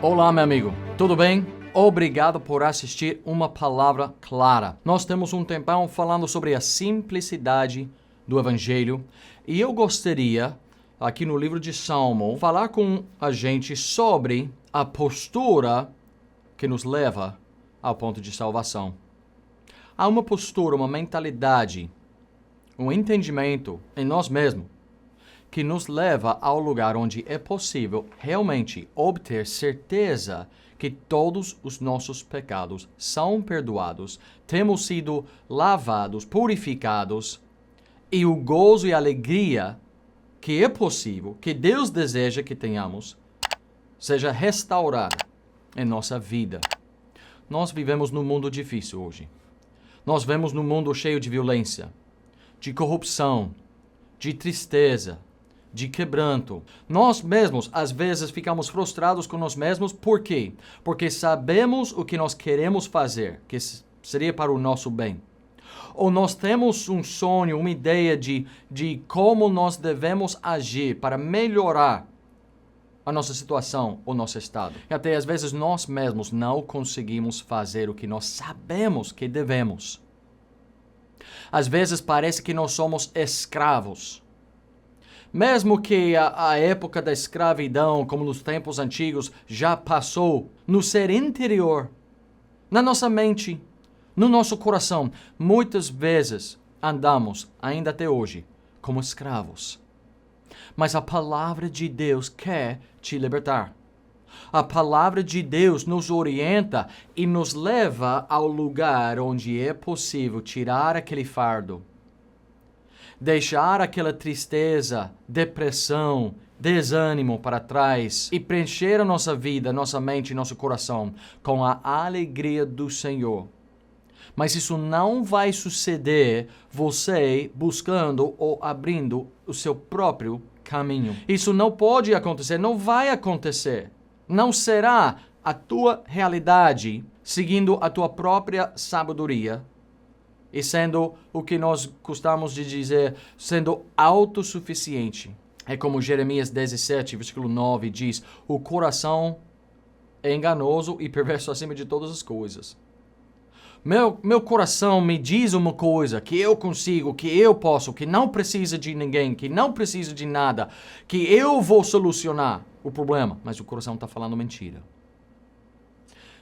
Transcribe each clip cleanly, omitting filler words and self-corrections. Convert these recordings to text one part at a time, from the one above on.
Olá, meu amigo. Tudo bem? Obrigado por assistir Uma Palavra Clara. Nós temos um tempão falando sobre a simplicidade do Evangelho e eu gostaria, aqui no livro de Salmo, falar com a gente sobre a postura que nos leva ao ponto de salvação. Há uma postura, uma mentalidade, um entendimento em nós mesmos que nos leva ao lugar onde é possível realmente obter certeza que todos os nossos pecados são perdoados, temos sido lavados, purificados, e o gozo e a alegria que é possível, que Deus deseja que tenhamos, seja restaurada em nossa vida. Nós vivemos num mundo difícil hoje. Nós vivemos num mundo cheio de violência, de corrupção, de tristeza, de quebranto. Nós mesmos, às vezes, ficamos frustrados com nós mesmos. Por quê? Porque sabemos o que nós queremos fazer, que seria para o nosso bem. Ou nós temos um sonho, uma ideia de como nós devemos agir para melhorar a nossa situação, o nosso estado. E até às vezes nós mesmos não conseguimos fazer o que nós sabemos que devemos. Às vezes parece que nós somos escravos. Mesmo que a época da escravidão, como nos tempos antigos, já passou, no ser interior, na nossa mente, no nosso coração, muitas vezes andamos, ainda até hoje, como escravos. Mas a palavra de Deus quer te libertar. A palavra de Deus nos orienta e nos leva ao lugar onde é possível tirar aquele fardo. Deixar aquela tristeza, depressão, desânimo para trás e preencher a nossa vida, nossa mente e nosso coração com a alegria do Senhor. Mas isso não vai suceder você buscando ou abrindo o seu próprio caminho. Isso não pode acontecer, não vai acontecer. Não será a tua realidade seguindo a tua própria sabedoria e sendo o que nós gostamos de dizer, sendo autossuficiente. É como Jeremias 17, versículo 9 diz, o coração é enganoso e perverso acima de todas as coisas. Meu coração me diz uma coisa, que eu consigo, que eu posso, que não precisa de ninguém, que não precisa de nada, que eu vou solucionar o problema. Mas o coração está falando mentira.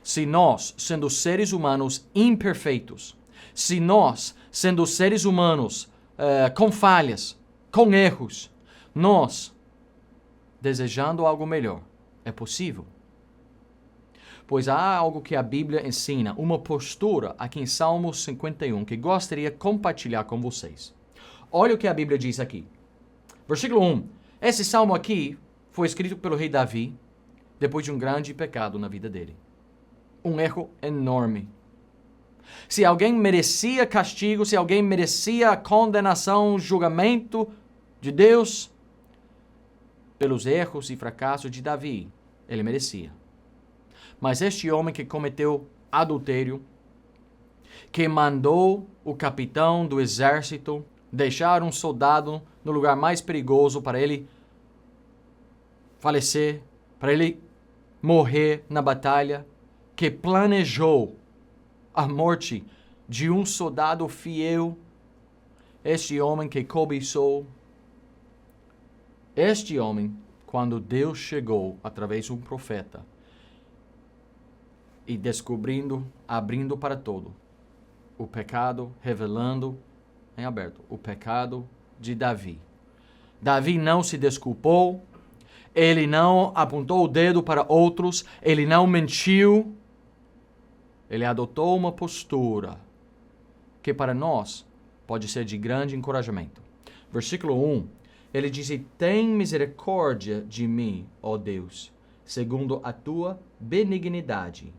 Se nós, sendo seres humanos imperfeitos, se nós, sendo seres humanos com falhas, com erros, nós, desejando algo melhor, é possível. Pois há algo que a Bíblia ensina, uma postura aqui em Salmo 51, que gostaria de compartilhar com vocês. Olha o que a Bíblia diz aqui. Versículo 1. Esse salmo aqui foi escrito pelo rei Davi depois de um grande pecado na vida dele. Um erro enorme. Se alguém merecia castigo, se alguém merecia condenação, julgamento de Deus pelos erros e fracassos de Davi, ele merecia. Mas este homem que cometeu adultério, que mandou o capitão do exército deixar um soldado no lugar mais perigoso para ele falecer, para ele morrer na batalha, que planejou a morte de um soldado fiel, este homem que cobiçou, este homem, quando Deus chegou através de um profeta e descobrindo, abrindo para todo o pecado, revelando em aberto o pecado de Davi. Davi não se desculpou, ele não apontou o dedo para outros, ele não mentiu. Ele adotou uma postura que para nós pode ser de grande encorajamento. Versículo 1, ele diz, tem misericórdia de mim, ó Deus, segundo a tua benignidade.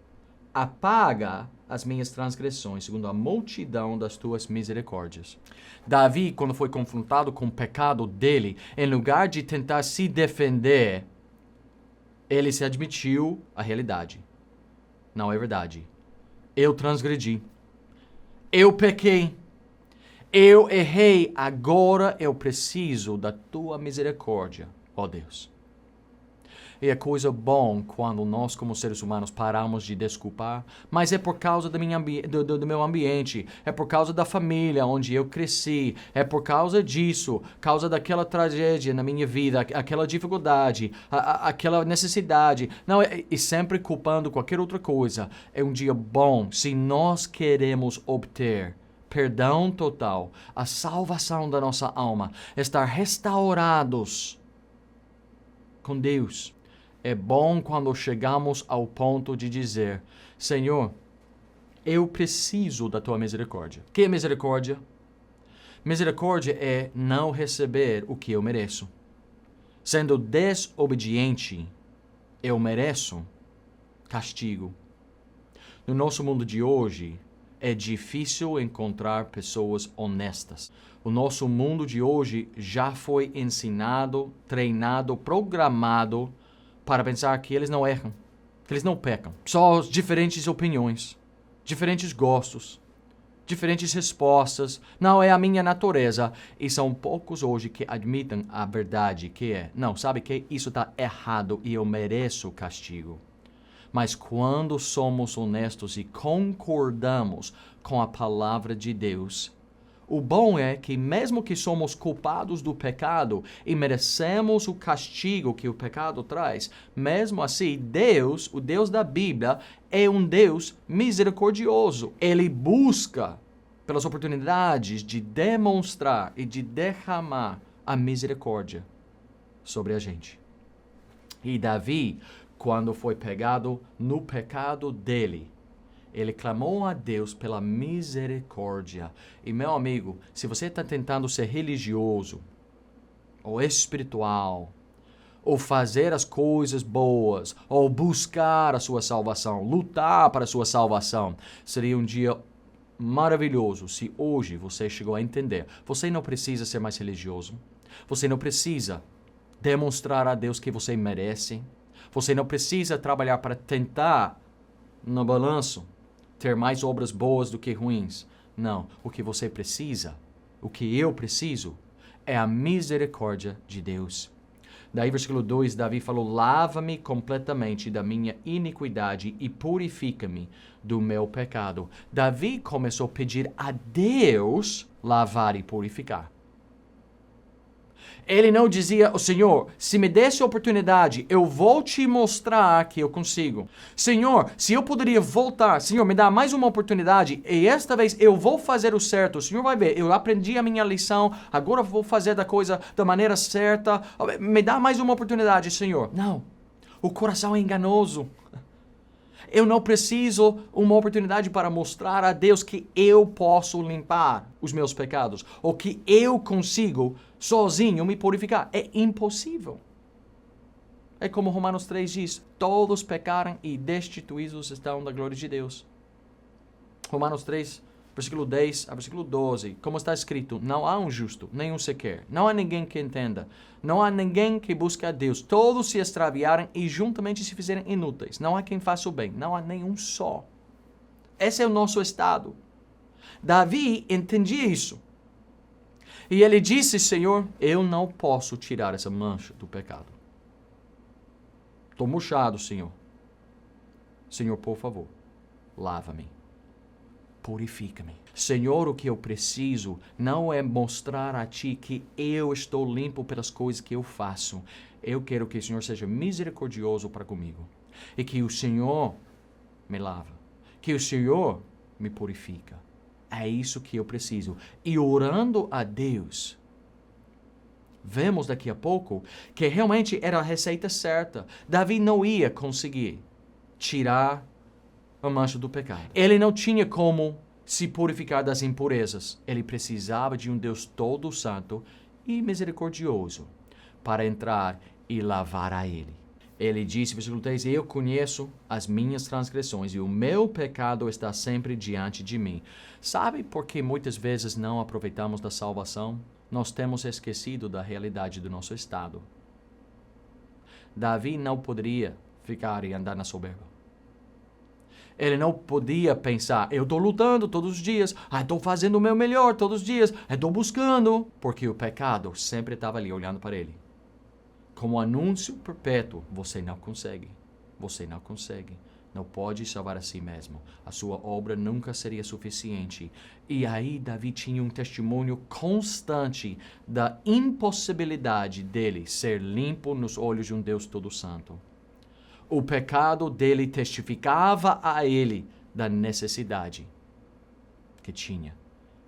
Apaga as minhas transgressões, segundo a multidão das tuas misericórdias. Davi, quando foi confrontado com o pecado dele, em lugar de tentar se defender, ele se admitiu a realidade. Não é verdade. Eu transgredi. Eu pequei. Eu errei. Agora eu preciso da tua misericórdia, ó Deus. E é coisa bom quando nós, como seres humanos, paramos de desculpar. Mas é por causa do meu ambiente. É por causa da família onde eu cresci. É por causa disso. Causa daquela tragédia na minha vida. Aquela dificuldade. Aquela necessidade. Não, e sempre culpando qualquer outra coisa. É um dia bom se nós queremos obter perdão total, a salvação da nossa alma, estar restaurados com Deus. É bom quando chegamos ao ponto de dizer: Senhor, eu preciso da tua misericórdia. O que é misericórdia? Misericórdia é não receber o que eu mereço. Sendo desobediente, eu mereço castigo. No nosso mundo de hoje, é difícil encontrar pessoas honestas. O nosso mundo de hoje já foi ensinado, treinado, programado para pensar que eles não erram, que eles não pecam. Só diferentes opiniões, diferentes gostos, diferentes respostas. Não é a minha natureza. E são poucos hoje que admitem a verdade que é: não, sabe que isso está errado e eu mereço castigo. Mas quando somos honestos e concordamos com a palavra de Deus, o bom é que mesmo que somos culpados do pecado e merecemos o castigo que o pecado traz, mesmo assim, Deus, o Deus da Bíblia, é um Deus misericordioso. Ele busca pelas oportunidades de demonstrar e de derramar a misericórdia sobre a gente. E Davi, quando foi pegado no pecado dele, ele clamou a Deus pela misericórdia. E meu amigo, se você está tentando ser religioso, ou espiritual, ou fazer as coisas boas, ou buscar a sua salvação, lutar para a sua salvação, seria um dia maravilhoso se hoje você chegou a entender. Você não precisa ser mais religioso. Você não precisa demonstrar a Deus que você merece. Você não precisa trabalhar para tentar, no balanço, ter mais obras boas do que ruins. Não. O que você precisa, o que eu preciso, é a misericórdia de Deus. Daí, versículo 2, Davi falou: lava-me completamente da minha iniquidade e purifica-me do meu pecado. Davi começou a pedir a Deus lavar e purificar. Ele não dizia: o Senhor, se me desse oportunidade, eu vou te mostrar que eu consigo. Senhor, se eu poderia voltar, Senhor, me dá mais uma oportunidade e esta vez eu vou fazer o certo. O Senhor vai ver, eu aprendi a minha lição, agora eu vou fazer da coisa da maneira certa. Me dá mais uma oportunidade, Senhor. Não, o coração é enganoso. Eu não preciso uma oportunidade para mostrar a Deus que eu posso limpar os meus pecados, ou que eu consigo sozinho me purificar. É impossível. É como Romanos 3 diz: todos pecaram e destituídos estão da glória de Deus. Romanos 3, versículo 10 a versículo 12. Como está escrito: não há um justo, nenhum sequer. Não há ninguém que entenda. Não há ninguém que busque a Deus. Todos se extraviaram e juntamente se fizeram inúteis. Não há quem faça o bem. Não há nenhum só. Esse é o nosso estado. Davi entendia isso. E ele disse: Senhor, eu não posso tirar essa mancha do pecado. Estou murchado, Senhor. Senhor, por favor, lava-me. Purifica-me. Senhor, o que eu preciso não é mostrar a Ti que eu estou limpo pelas coisas que eu faço. Eu quero que o Senhor seja misericordioso para comigo. E que o Senhor me lava. Que o Senhor me purifica. É isso que eu preciso. E orando a Deus, vemos daqui a pouco que realmente era a receita certa. Davi não ia conseguir tirar a mancha do pecado. Ele não tinha como se purificar das impurezas. Ele precisava de um Deus todo santo e misericordioso para entrar e lavar a ele. Ele disse, versículo 3, eu conheço as minhas transgressões e o meu pecado está sempre diante de mim. Sabe por que muitas vezes não aproveitamos da salvação? Nós temos esquecido da realidade do nosso estado. Davi não poderia ficar e andar na soberba. Ele não podia pensar: eu estou lutando todos os dias, estou fazendo o meu melhor todos os dias, estou buscando. Porque o pecado sempre estava ali olhando para ele. como anúncio perpétuo, você não consegue. Você não consegue. Não pode salvar a si mesmo. A sua obra nunca seria suficiente. E aí Davi tinha um testemunho constante da impossibilidade dele ser limpo nos olhos de um Deus todo santo. O pecado dele testificava a ele da necessidade que tinha.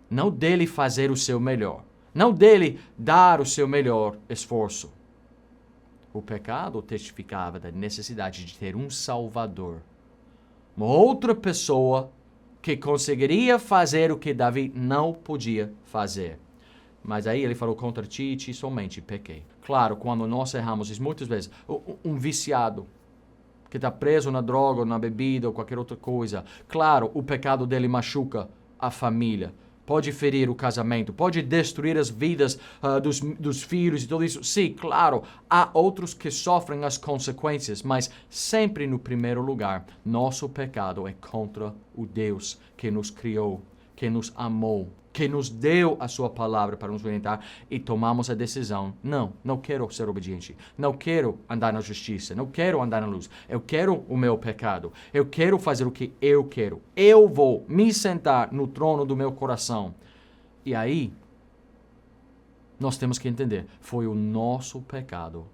Não dele fazer o seu melhor. Não dele dar o seu melhor esforço. O pecado testificava da necessidade de ter um Salvador. Uma outra pessoa que conseguiria fazer o que Davi não podia fazer. Mas aí ele falou, contra ti somente pequei. Claro, quando nós erramos, muitas vezes, um viciado que está preso na droga, ou na bebida, ou qualquer outra coisa. Claro, o pecado dele machuca a família. Pode ferir o casamento, pode destruir as vidas dos filhos e tudo isso. Sim, claro, há outros que sofrem as consequências, mas sempre no primeiro lugar, nosso pecado é contra o Deus que nos criou, que nos amou, que nos deu a sua palavra para nos orientar e tomamos a decisão. Não quero ser obediente. Não quero andar na justiça. Não quero andar na luz. Eu quero o meu pecado. Eu quero fazer o que eu quero. Eu vou me sentar no trono do meu coração. E aí, nós temos que entender, foi o nosso pecado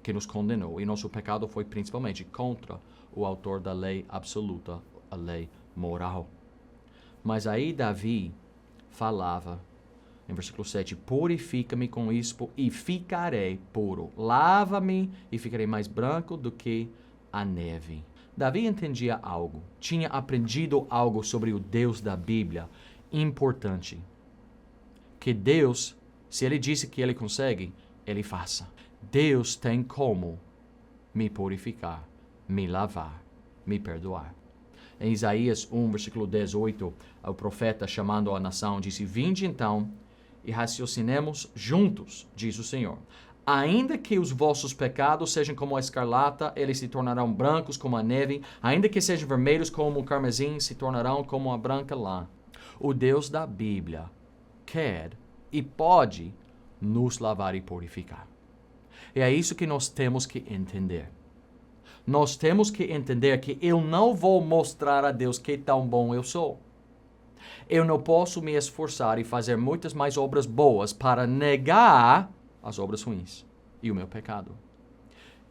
que nos condenou. E nosso pecado foi principalmente contra o autor da lei absoluta, a lei moral. Mas aí Davi falava, em versículo 7, purifica-me com ispo e ficarei puro. Lava-me e ficarei mais branco do que a neve. Davi entendia algo, tinha aprendido algo sobre o Deus da Bíblia importante. Que Deus, se Ele disse que Ele consegue, Ele faça. Deus tem como me purificar, me lavar, me perdoar. Em Isaías 1, versículo 18, o profeta chamando a nação disse, vinde então e raciocinemos juntos, diz o Senhor. Ainda que os vossos pecados sejam como a escarlata, eles se tornarão brancos como a neve. Ainda que sejam vermelhos como o carmesim, se tornarão como a branca lã. O Deus da Bíblia quer e pode nos lavar e purificar. E é isso que nós temos que entender. Nós temos que entender que eu não vou mostrar a Deus que tão bom eu sou. Eu não posso me esforçar e fazer muitas mais obras boas para negar as obras ruins e o meu pecado.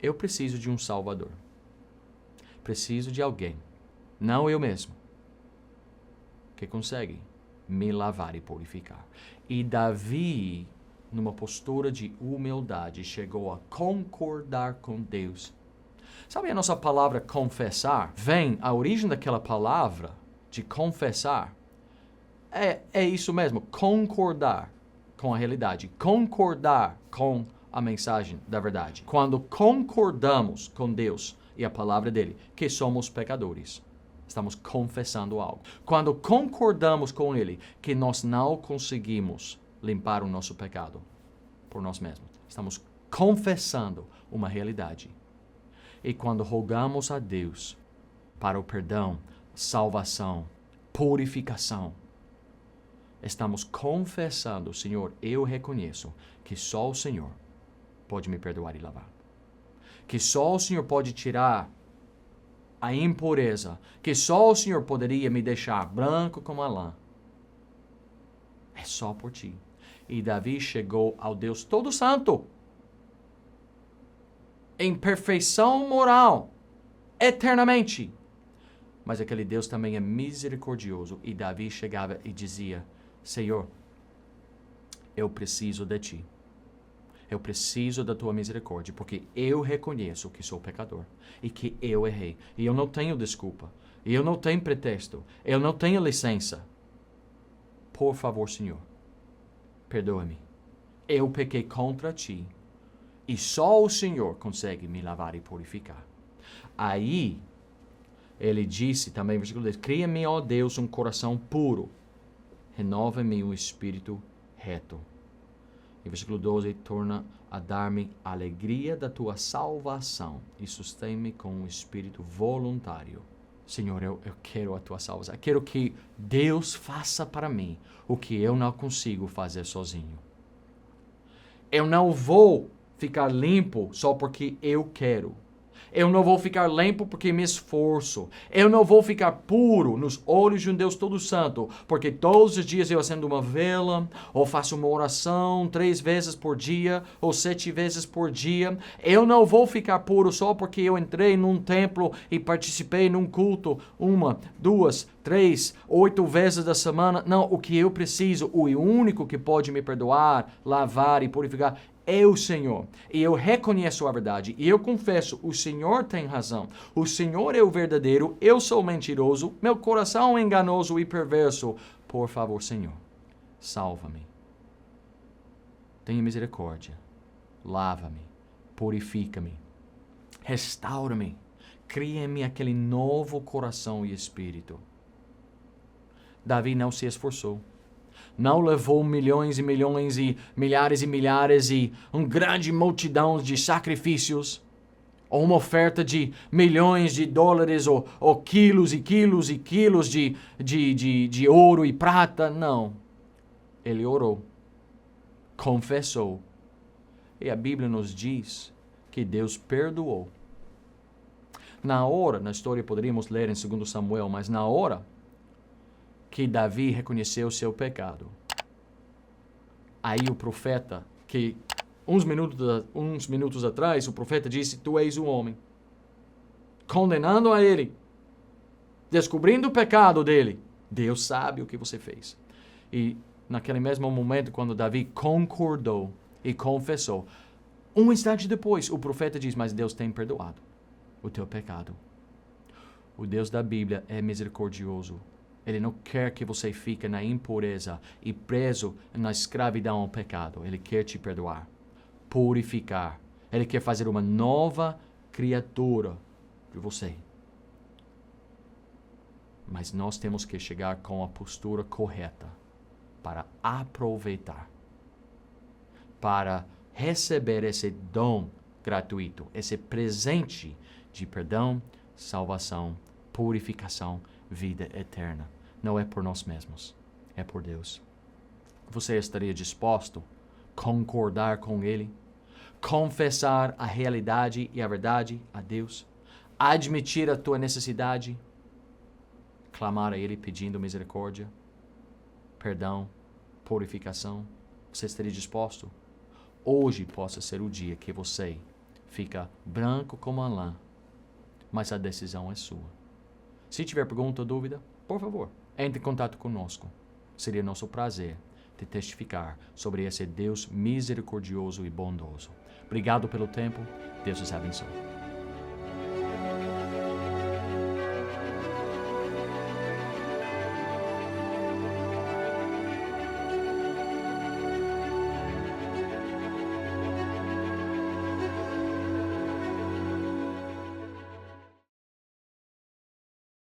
Eu preciso de um Salvador. Preciso de alguém, não eu mesmo, que consegue me lavar e purificar. E Davi, numa postura de humildade, chegou a concordar com Deus. Sabe a nossa palavra confessar? A origem daquela palavra de confessar é isso mesmo, concordar com a realidade, concordar com a mensagem da verdade. Quando concordamos com Deus e a palavra dele, que somos pecadores, estamos confessando algo. Quando concordamos com ele, que nós não conseguimos limpar o nosso pecado por nós mesmos, estamos confessando uma realidade. E quando rogamos a Deus para o perdão, salvação, purificação, estamos confessando, Senhor, eu reconheço que só o Senhor pode me perdoar e lavar. Que só o Senhor pode tirar a impureza. Que só o Senhor poderia me deixar branco como a lã. É só por ti. E Davi chegou ao Deus todo santo, em perfeição moral, eternamente. Mas aquele Deus também é misericordioso. E Davi chegava e dizia, Senhor, eu preciso de ti. Eu preciso da tua misericórdia, porque eu reconheço que sou pecador e que eu errei. E eu não tenho desculpa. E eu não tenho pretexto. Eu não tenho licença. Por favor, Senhor, perdoa-me. Eu pequei contra ti. E só o Senhor consegue me lavar e purificar. Aí, ele disse também, versículo 10, cria-me, ó Deus, um coração puro. Renova-me um espírito reto. E versículo 12, torna a dar-me a alegria da tua salvação e sustém-me com um espírito voluntário. Senhor, eu quero a tua salvação. Eu quero que Deus faça para mim o que eu não consigo fazer sozinho. Eu não vou ficar limpo só porque eu quero. Eu não vou ficar limpo porque me esforço. Eu não vou ficar puro nos olhos de um Deus todo santo, porque todos os dias eu acendo uma vela, ou faço uma oração 3 vezes por dia, ou 7 vezes por dia. Eu não vou ficar puro só porque eu entrei num templo e participei num culto 1, 2, 3, 8 vezes da semana. Não, o que eu preciso, o único que pode me perdoar, lavar e purificar, é o Senhor. E eu reconheço a verdade. E eu confesso, o Senhor tem razão. O Senhor é o verdadeiro, eu sou mentiroso, meu coração é enganoso e perverso. Por favor, Senhor, salva-me. Tenha misericórdia. Lava-me. Purifica-me. Restaura-me. Cria em mim aquele novo coração e espírito. Davi não se esforçou. Não levou milhões e milhões e milhares e uma grande multidão de sacrifícios, ou uma oferta de milhões de dólares, ou quilos e quilos e quilos de ouro e prata. Não. Ele orou, confessou, e a Bíblia nos diz que Deus perdoou. Na hora, na história poderíamos ler em 2 Samuel, mas na hora que Davi reconheceu seu pecado, aí o profeta, que uns minutos atrás, o profeta disse, tu és o homem, condenando a ele, descobrindo o pecado dele. Deus sabe o que você fez. E naquele mesmo momento, quando Davi concordou e confessou, um instante depois, o profeta diz, mas Deus tem perdoado o teu pecado. O Deus da Bíblia é misericordioso. Ele não quer que você fique na impureza e preso na escravidão ao pecado. Ele quer te perdoar, purificar. Ele quer fazer uma nova criatura de você. Mas nós temos que chegar com a postura correta para aproveitar, para receber esse dom gratuito, esse presente de perdão, salvação, purificação, vida eterna. Não é por nós mesmos, é por Deus. Você estaria disposto a concordar com Ele? Confessar a realidade e a verdade a Deus? Admitir a tua necessidade? Clamar a Ele pedindo misericórdia, perdão, purificação? Você estaria disposto? Hoje possa ser o dia que você fica branco como a lã, mas a decisão é sua. Se tiver pergunta ou dúvida, por favor, entre em contato conosco. Seria nosso prazer de testificar sobre esse Deus misericordioso e bondoso. Obrigado pelo tempo. Deus os abençoe.